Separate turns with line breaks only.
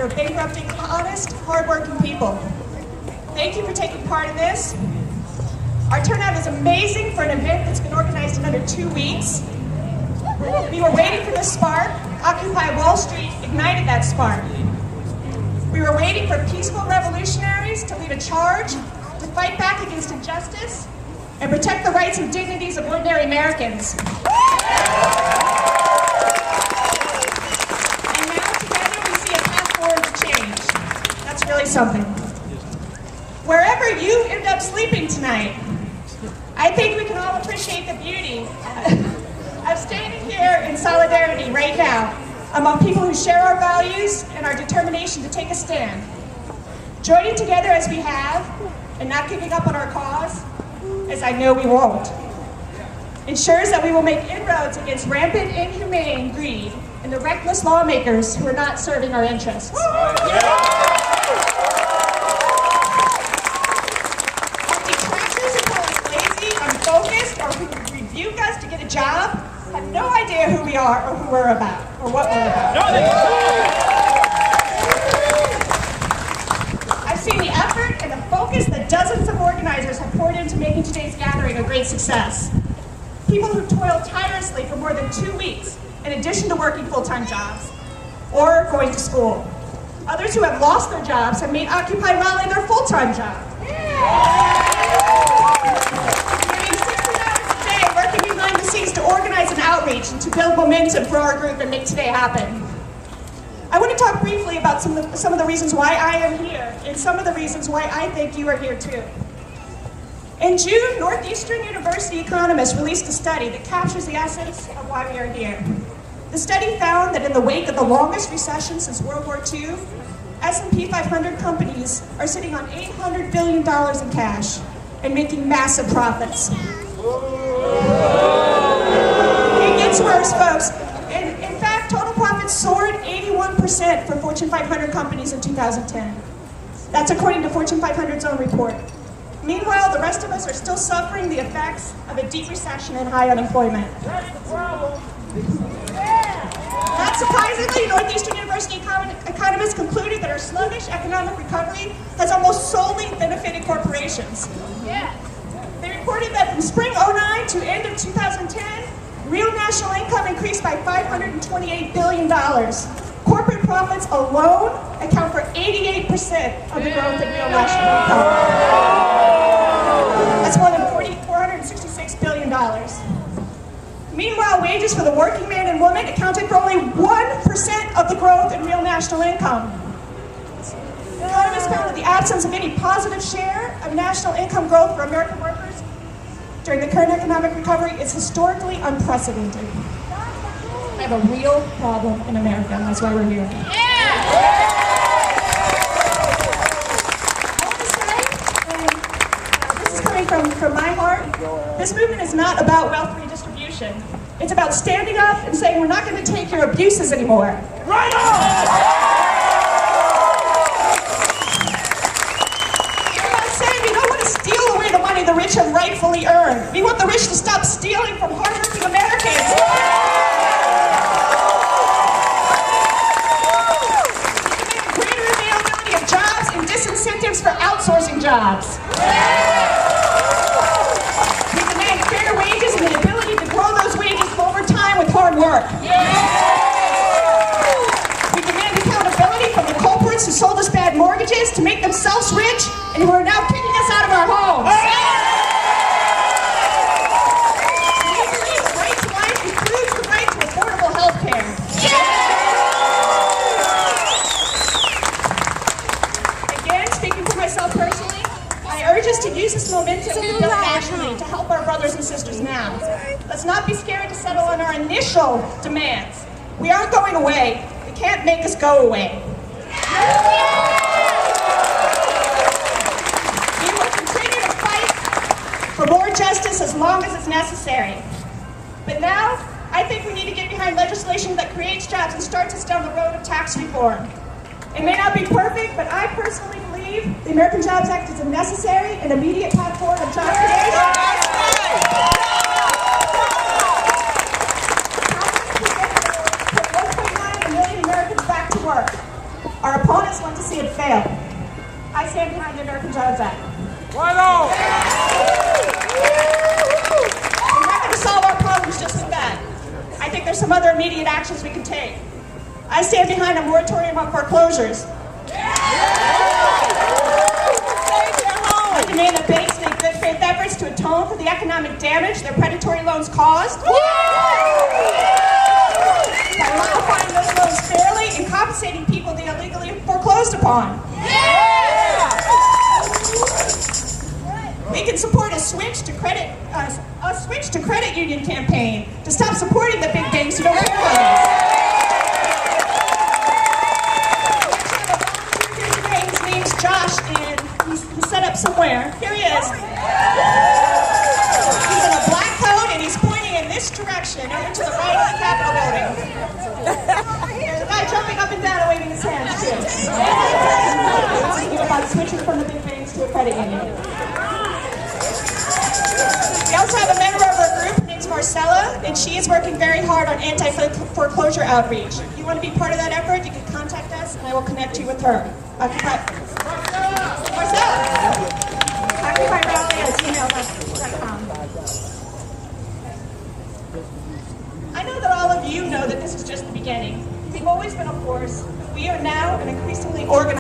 are bankrupting honest, hardworking people. Thank you for taking part in this. Our turnout is amazing for an event that's been organized in under 2 weeks. We were waiting for this spark. Occupy Wall Street ignited that spark. We were waiting for peaceful revolutionaries to lead a charge, to fight back against injustice, and protect the rights and dignities of ordinary Americans. And now together we see a path forward to change. That's really something. Wherever you end up sleeping tonight, I think we can all appreciate the beauty of standing here in solidarity right now among people who share our values and our determination to take a stand. Joining together as we have and not giving up on our cause, as I know we won't, ensures that we will make inroads against rampant, inhumane greed and the reckless lawmakers who are not serving our interests. Our detractors who call us lazy, unfocused, or who rebuke us to get a job have no idea who we are or who we're about, or what we're about. I've seen the effort and the focus that dozens of organizers have poured into making today's gathering a great success. People who toiled tirelessly for more than 2 weeks, in addition to working full-time jobs, or going to school. Others who have lost their jobs have made Occupy Raleigh their full-time job. To organize an outreach and to build momentum for our group and make today happen. I want to talk briefly about some of the reasons why I am here and some of the reasons why I think you are here too. In June, Northeastern University economists released a study that captures the essence of why we are here. The study found that in the wake of the longest recession since World War II, S&P 500 companies are sitting on $800 billion in cash and making massive profits. It gets worse, folks. In fact, total profits soared 81% for Fortune 500 companies in 2010. That's according to Fortune 500's own report. Meanwhile, the rest of us are still suffering the effects of a deep recession and high unemployment. That's the problem. Not surprisingly, Northeastern University economists concluded that our sluggish economic recovery has almost solely benefited corporations. They reported that from spring '09 to end of 2010, real national income increased by $528 billion. Corporate profits alone account for 88% of the growth in real national income. That's more than $466 billion. Meanwhile, wages for the working man and woman accounted for only 1% of the growth in real national income. Economists found that the absence of any positive share of national income growth for American workers during the current economic recovery is historically unprecedented. We have a real problem in America, and that's why we're here. I want to say, and this is coming from my heart, this movement is not about wealth redistribution. It's about standing up and saying we're not going to take your abuses anymore. Right on! The rich have rightfully earned. We want the rich to stop stealing from hardworking Americans. We demand greater availability of jobs and disincentives for outsourcing jobs. We demand fair wages and the ability to grow those wages over time with hard work. We demand accountability from the culprits who sold us bad mortgages to make themselves rich and who are now kicking us out of our homes. To use this momentum to build nationally to help our brothers and sisters now. Let's not be scared to settle on our initial demands. We aren't going away. They can't make us go away. We will continue to fight for more justice as long as it's necessary. But now, I think we need to get behind legislation that creates jobs and starts us down the road of tax reform. It may not be perfect, but I personally believe the American Jobs Act is a necessary and immediate path forward of job creation. Put 1.9 million Americans back to work. Our opponents immediate actions we can take. I stand behind a moratorium on foreclosures. I demand that banks make good faith efforts to atone for the economic damage their predatory loans caused. By modifying those loans fairly and compensating people they illegally foreclosed upon. We can support a switch to credit union campaign to stop supporting the big banks who don't pay loans. His name's Josh, and he's set up somewhere. Here he is. He's in a black coat, and he's pointing in this direction, over to the right of the Capitol building. There's a guy jumping up and down and waving his hands, too. Talking about switching from the big banks to a credit union. We also have a member of our group. Her name's Marcella, and she is working very hard on anti-foreclosure outreach. If you want to be part of that effort, you can contact us, and I will connect you with her. Marcella! OccupyRaleigh@gmail.com. I know that all of you know that this is just the beginning. We've always been a force. We are now an increasingly organized